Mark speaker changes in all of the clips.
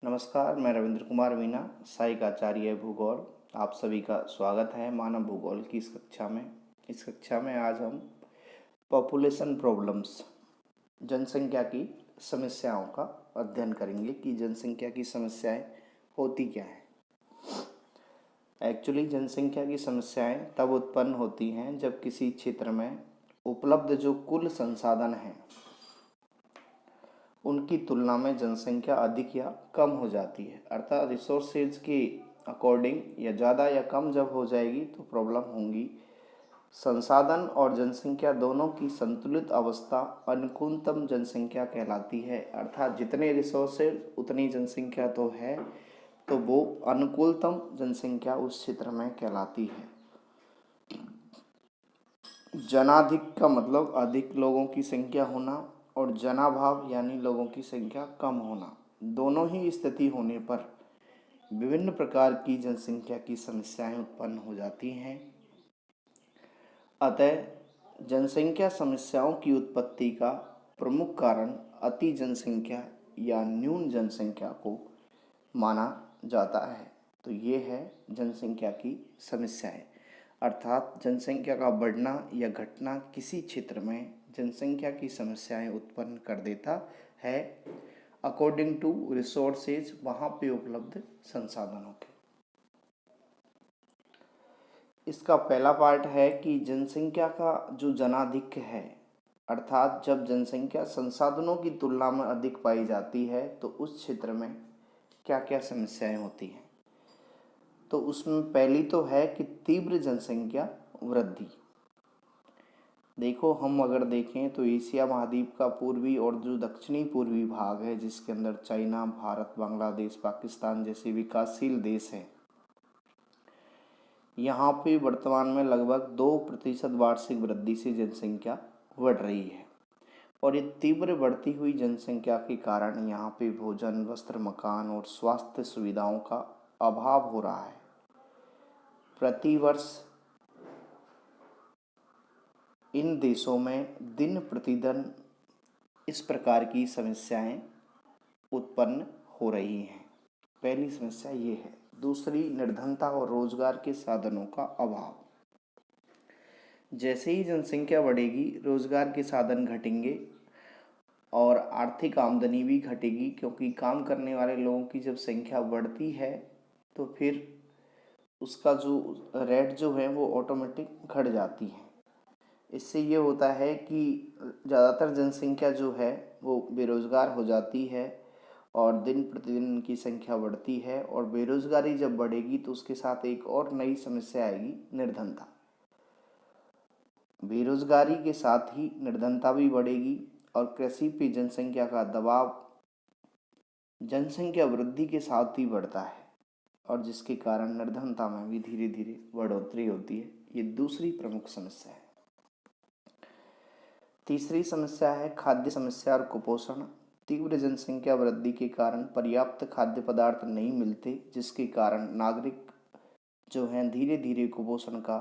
Speaker 1: नमस्कार, मैं रविंद्र कुमार मीना, सहायक आचार्य भूगोल। आप सभी का स्वागत है मानव भूगोल की इस कक्षा में। इस कक्षा में आज हम पॉपुलेशन प्रॉब्लम्स, जनसंख्या की समस्याओं का अध्ययन करेंगे कि जनसंख्या की समस्याएं होती क्या हैं। एक्चुअली जनसंख्या की समस्याएं तब उत्पन्न होती हैं जब किसी क्षेत्र में उपलब्ध जो कुल संसाधन हैं उनकी तुलना में जनसंख्या अधिक या कम हो जाती है। अर्थात रिसोर्सेज के अकॉर्डिंग या ज़्यादा या कम जब हो जाएगी तो प्रॉब्लम होंगी। संसाधन और जनसंख्या दोनों की संतुलित अवस्था अनुकूलतम जनसंख्या कहलाती है। अर्थात जितने रिसोर्सेज उतनी जनसंख्या तो है, तो वो अनुकूलतम जनसंख्या उस क्षेत्र में कहलाती है। जनाधिक का मतलब अधिक लोगों की संख्या होना और जनाभाव यानी लोगों की संख्या कम होना। दोनों ही स्थिति होने पर विभिन्न प्रकार की जनसंख्या की समस्याएं उत्पन्न हो जाती हैं। अतः जनसंख्या समस्याओं की उत्पत्ति का प्रमुख कारण अति जनसंख्या या न्यून जनसंख्या को माना जाता है। तो ये है जनसंख्या की समस्याएं। अर्थात जनसंख्या का बढ़ना या घटना किसी क्षेत्र में जनसंख्या की समस्याएं उत्पन्न कर देता है अकॉर्डिंग टू रिसोर्सेज, वहाँ पे उपलब्ध संसाधनों के। इसका पहला पार्ट है कि जनसंख्या का जो जनाधिक्य है, अर्थात जब जनसंख्या संसाधनों की तुलना में अधिक पाई जाती है तो उस क्षेत्र में क्या क्या समस्याएं होती हैं। तो उसमें पहली तो है कि तीव्र जनसंख्या वृद्धि। देखो, हम अगर देखें तो एशिया महाद्वीप का पूर्वी और जो दक्षिणी पूर्वी भाग है, जिसके अंदर चाइना, भारत, बांग्लादेश, पाकिस्तान जैसे विकासशील देश हैं, यहाँ पे वर्तमान में लगभग 2% वार्षिक वृद्धि से जनसंख्या बढ़ रही है। और ये तीव्र बढ़ती हुई जनसंख्या के कारण यहाँ पे भोजन, वस्त्र, मकान और स्वास्थ्य सुविधाओं का अभाव हो रहा है। प्रतिवर्ष इन देशों में दिन प्रतिदिन इस प्रकार की समस्याएं उत्पन्न हो रही हैं। पहली समस्या ये है। दूसरी, निर्धनता और रोजगार के साधनों का अभाव। जैसे ही जनसंख्या बढ़ेगी, रोजगार के साधन घटेंगे और आर्थिक आमदनी भी घटेगी, क्योंकि काम करने वाले लोगों की जब संख्या बढ़ती है तो फिर उसका जो रेट जो है वो ऑटोमेटिक घट जाती है। इससे ये होता है कि ज़्यादातर जनसंख्या जो है वो बेरोज़गार हो जाती है और दिन प्रतिदिन उनकी संख्या बढ़ती है। और बेरोज़गारी जब बढ़ेगी तो उसके साथ एक और नई समस्या आएगी, निर्धनता। बेरोज़गारी के साथ ही निर्धनता भी बढ़ेगी और कृषि पे जनसंख्या का दबाव जनसंख्या वृद्धि के साथ ही बढ़ता है, और जिसके कारण निर्धनता में भी धीरे धीरे बढ़ोतरी होती है। ये दूसरी प्रमुख समस्या है। तीसरी समस्या है खाद्य समस्या और कुपोषण। तीव्र जनसंख्या वृद्धि के कारण पर्याप्त खाद्य पदार्थ नहीं मिलते, जिसके कारण नागरिक जो हैं धीरे धीरे कुपोषण का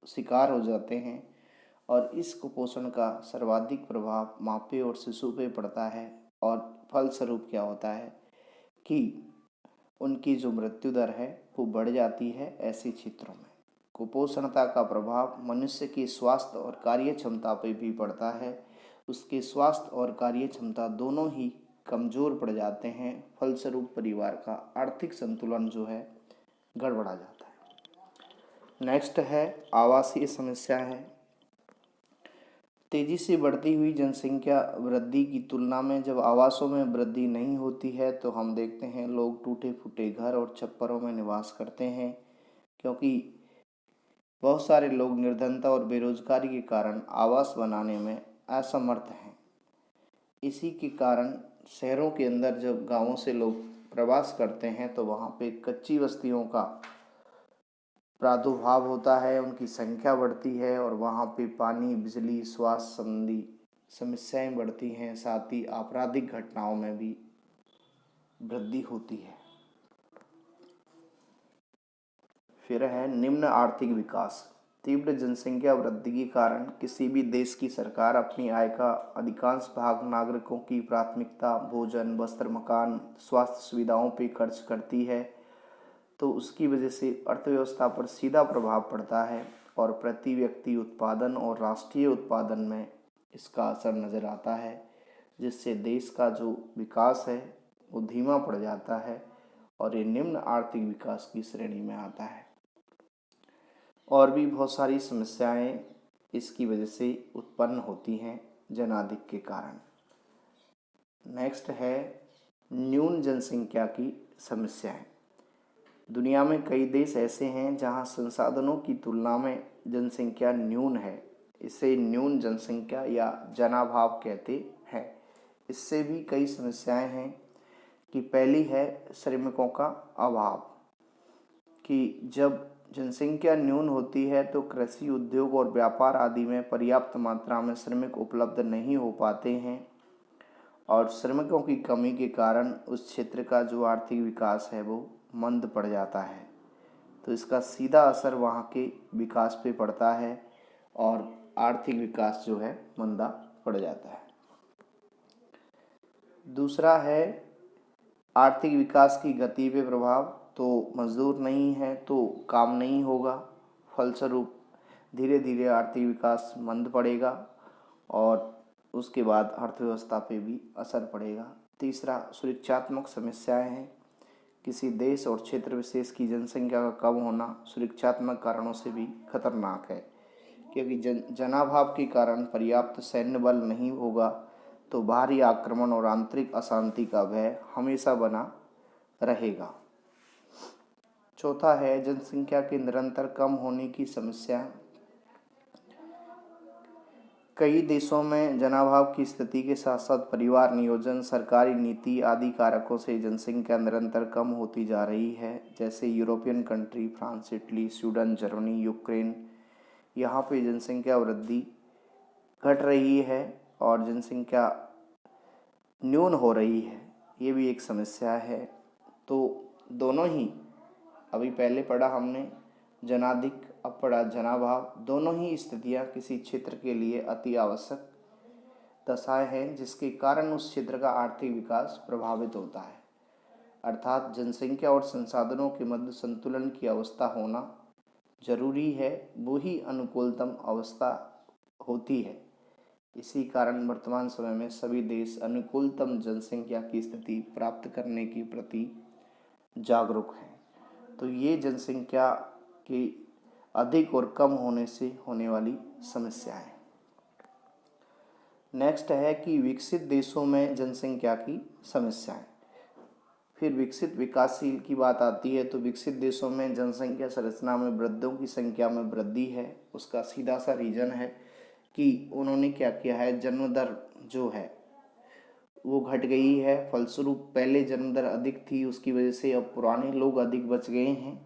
Speaker 1: शिकार हो जाते हैं। और इस कुपोषण का सर्वाधिक प्रभाव मापे और शिशु पे पड़ता है, और फलस्वरूप क्या होता है कि उनकी जो मृत्यु दर है वो बढ़ जाती है ऐसे क्षेत्रों में। कुपोषणता का प्रभाव मनुष्य की स्वास्थ्य और कार्य क्षमता पर भी पड़ता है। उसके स्वास्थ्य और कार्य क्षमता दोनों ही कमज़ोर पड़ जाते हैं। फलस्वरूप परिवार का आर्थिक संतुलन जो है गड़बड़ा जाता है। नेक्स्ट है आवासीय समस्या है। तेजी से बढ़ती हुई जनसंख्या वृद्धि की तुलना में जब आवासों में वृद्धि नहीं होती है तो हम देखते हैं लोग टूटे फूटे घर और छप्परों में निवास करते हैं, क्योंकि बहुत सारे लोग निर्धनता और बेरोजगारी के कारण आवास बनाने में असमर्थ हैं। इसी के कारण शहरों के अंदर जब गांवों से लोग प्रवास करते हैं तो वहाँ पे कच्ची बस्तियों का प्रादुर्भाव होता है, उनकी संख्या बढ़ती है और वहाँ पे पानी, बिजली, स्वास्थ्य संबंधी समस्याएं बढ़ती हैं। साथ ही आपराधिक घटनाओं में भी वृद्धि होती है। फिर है निम्न आर्थिक विकास। तीव्र जनसंख्या वृद्धि के कारण किसी भी देश की सरकार अपनी आय का अधिकांश भाग नागरिकों की प्राथमिकता भोजन, वस्त्र, मकान, स्वास्थ्य सुविधाओं पर खर्च करती है, तो उसकी वजह से अर्थव्यवस्था पर सीधा प्रभाव पड़ता है और प्रति व्यक्ति उत्पादन और राष्ट्रीय उत्पादन में इसका असर नज़र आता है, जिससे देश का जो विकास है वो धीमा पड़ जाता है और ये निम्न आर्थिक विकास की श्रेणी में आता है। और भी बहुत सारी समस्याएं इसकी वजह से उत्पन्न होती हैं जनाधिक्य के कारण। नेक्स्ट है न्यून जनसंख्या की समस्याएं। दुनिया में कई देश ऐसे हैं जहां संसाधनों की तुलना में जनसंख्या न्यून है। इसे न्यून जनसंख्या या जनाभाव कहते हैं। इससे भी कई समस्याएं हैं कि पहली है श्रमिकों का अभाव, कि जब जनसंख्या न्यून होती है तो कृषि, उद्योग और व्यापार आदि में पर्याप्त मात्रा में श्रमिक उपलब्ध नहीं हो पाते हैं और श्रमिकों की कमी के कारण उस क्षेत्र का जो आर्थिक विकास है वो मंद पड़ जाता है। तो इसका सीधा असर वहाँ के विकास पे पड़ता है और आर्थिक विकास जो है मंदा पड़ जाता है। दूसरा है आर्थिक विकास की गति पे प्रभाव। तो मजदूर नहीं है तो काम नहीं होगा, फलस्वरूप धीरे धीरे आर्थिक विकास मंद पड़ेगा और उसके बाद अर्थव्यवस्था पे भी असर पड़ेगा। तीसरा सुरक्षात्मक समस्याएं हैं। किसी देश और क्षेत्र विशेष की जनसंख्या का कम होना सुरक्षात्मक कारणों से भी खतरनाक है, क्योंकि जनाभाव के कारण पर्याप्त सैन्य बल नहीं होगा तो बाहरी आक्रमण और आंतरिक अशांति का भय हमेशा बना रहेगा। चौथा है जनसंख्या के निरंतर कम होने की समस्या। कई देशों में जनाभाव की स्थिति के साथ साथ परिवार नियोजन, सरकारी नीति आदि कारकों से जनसंख्या निरंतर कम होती जा रही है। जैसे European country, France, Italy, Sweden, Germany, Ukraine, यहाँ पे जनसंख्या वृद्धि घट रही है और जनसंख्या न्यून हो रही है। ये भी एक समस्या है। तो दोनों ही, अभी पहले पढ़ा हमने जनाधिक, अब पढ़ा जनाभाव, दोनों ही स्थितियाँ किसी क्षेत्र के लिए अति आवश्यक दशाएं हैं जिसके कारण उस क्षेत्र का आर्थिक विकास प्रभावित होता है। अर्थात जनसंख्या और संसाधनों के मध्य संतुलन की अवस्था होना जरूरी है, वो ही अनुकूलतम अवस्था होती है। इसी कारण वर्तमान समय में सभी देश अनुकूलतम जनसंख्या की स्थिति प्राप्त करने के प्रति जागरूक हैं। तो ये जनसंख्या के अधिक और कम होने से होने वाली समस्याएं। नेक्स्ट है कि विकसित देशों में जनसंख्या की समस्याएं। फिर विकसित विकासशील की बात आती है तो विकसित देशों में जनसंख्या संरचना में वृद्धों की संख्या में वृद्धि है। उसका सीधा सा रीज़न है कि उन्होंने क्या किया है, जन्म दर जो है वो घट गई है। फलस्वरूप पहले जन्म दर अधिक थी, उसकी वजह से अब पुराने लोग अधिक बच गए हैं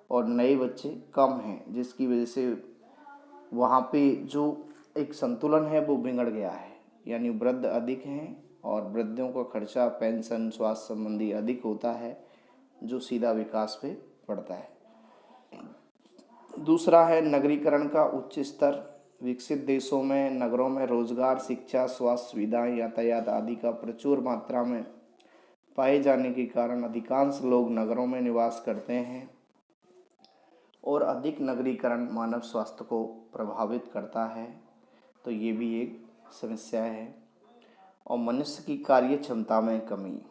Speaker 1: और नए बच्चे कम हैं, जिसकी वजह से वहाँ पे जो एक संतुलन है वो बिगड़ गया है। यानी वृद्ध अधिक हैं और वृद्धों का खर्चा पेंशन, स्वास्थ्य संबंधी अधिक होता है, जो सीधा विकास पे पड़ता है। दूसरा है नगरीकरण का उच्च स्तर। विकसित देशों में नगरों में रोजगार, शिक्षा, स्वास्थ्य सुविधाएं, यातायात आदि का प्रचुर मात्रा में पाए जाने के कारण अधिकांश लोग नगरों में निवास करते हैं और अधिक नगरीकरण मानव स्वास्थ्य को प्रभावित करता है। तो ये भी एक समस्या है। और मनुष्य की कार्य क्षमता में कमी,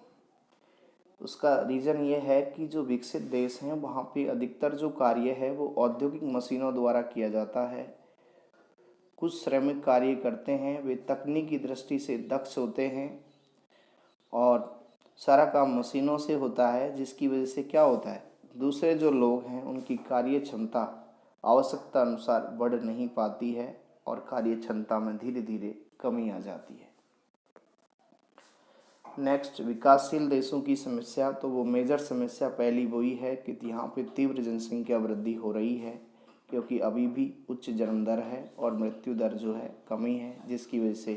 Speaker 1: उसका रीज़न ये है कि जो विकसित देश हैं वहाँ पे अधिकतर जो कार्य है वो औद्योगिक मशीनों द्वारा किया जाता है। कुछ श्रमिक कार्य करते हैं, वे तकनीकी दृष्टि से दक्ष होते हैं और सारा काम मशीनों से होता है, जिसकी वजह से क्या होता है, दूसरे जो लोग हैं उनकी कार्य क्षमता आवश्यकता अनुसार बढ़ नहीं पाती है और कार्य क्षमता में धीरे धीरे कमी आ जाती है। नेक्स्ट विकासशील देशों की समस्या। तो वो मेजर समस्या पहली वही है कि यहाँ पे तीव्र जनसंख्या वृद्धि हो रही है, क्योंकि अभी भी उच्च जन्म दर है और मृत्यु दर जो है कमी है, जिसकी वजह से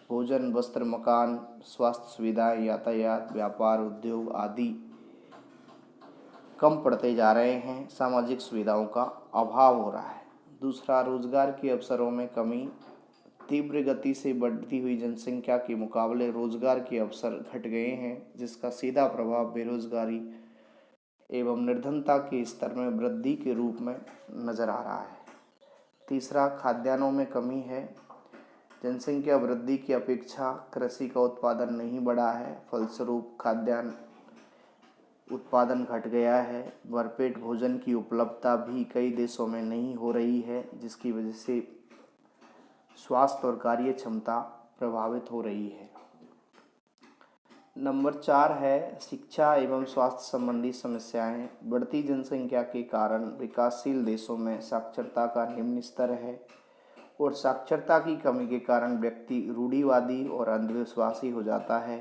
Speaker 1: भोजन, वस्त्र, मकान, स्वास्थ्य सुविधाएं, यातायात, व्यापार, उद्योग आदि कम पड़ते जा रहे हैं। सामाजिक सुविधाओं का अभाव हो रहा है, दूसरा, रोजगार के अवसरों में कमी। तीव्र गति से बढ़ती हुई जनसंख्या के मुकाबले रोजगार के अवसर घट गए हैं, जिसका सीधा प्रभाव बेरोजगारी एवं निर्धनता के स्तर में वृद्धि के रूप में नजर आ रहा है। तीसरा, खाद्यान्नों में कमी है। जनसंख्या वृद्धि की अपेक्षा कृषि का उत्पादन नहीं बढ़ा है, फलस्वरूप खाद्यान्न उत्पादन घट गया है। भरपेट भोजन की उपलब्धता भी कई देशों में नहीं हो रही है, जिसकी वजह से स्वास्थ्य और कार्य क्षमता प्रभावित हो रही है। नंबर 4 है शिक्षा एवं स्वास्थ्य संबंधी समस्याएं। बढ़ती जनसंख्या के कारण विकासशील देशों में साक्षरता का निम्न स्तर है और साक्षरता की कमी के कारण व्यक्ति रूढ़िवादी और अंधविश्वासी हो जाता है।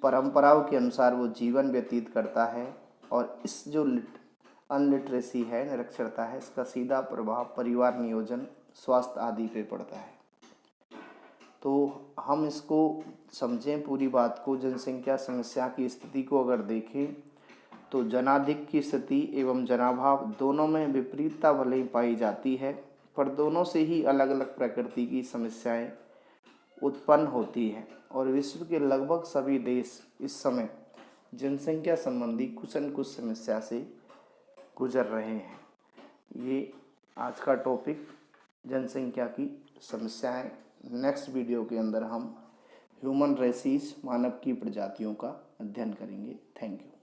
Speaker 1: परंपराओं के अनुसार वो जीवन व्यतीत करता है और इस जो अनलिटरेसी है, निरक्षरता है, इसका सीधा प्रभाव परिवार नियोजन, स्वास्थ्य आदि पे पड़ता है। तो हम इसको समझें पूरी बात को, जनसंख्या समस्या की स्थिति को अगर देखें तो जनाधिक्य की स्थिति एवं जनाभाव दोनों में विपरीतता भले ही पाई जाती है, पर दोनों से ही अलग अलग प्रकृति की समस्याएं उत्पन्न होती हैं और विश्व के लगभग सभी देश इस समय जनसंख्या संबंधी कुछ न कुछ समस्या से गुजर रहे हैं। ये आज का टॉपिक जनसंख्या की समस्याएं। नेक्स्ट वीडियो के अंदर हम ह्यूमन रेसिस, मानव की प्रजातियों का अध्ययन करेंगे। Thank you.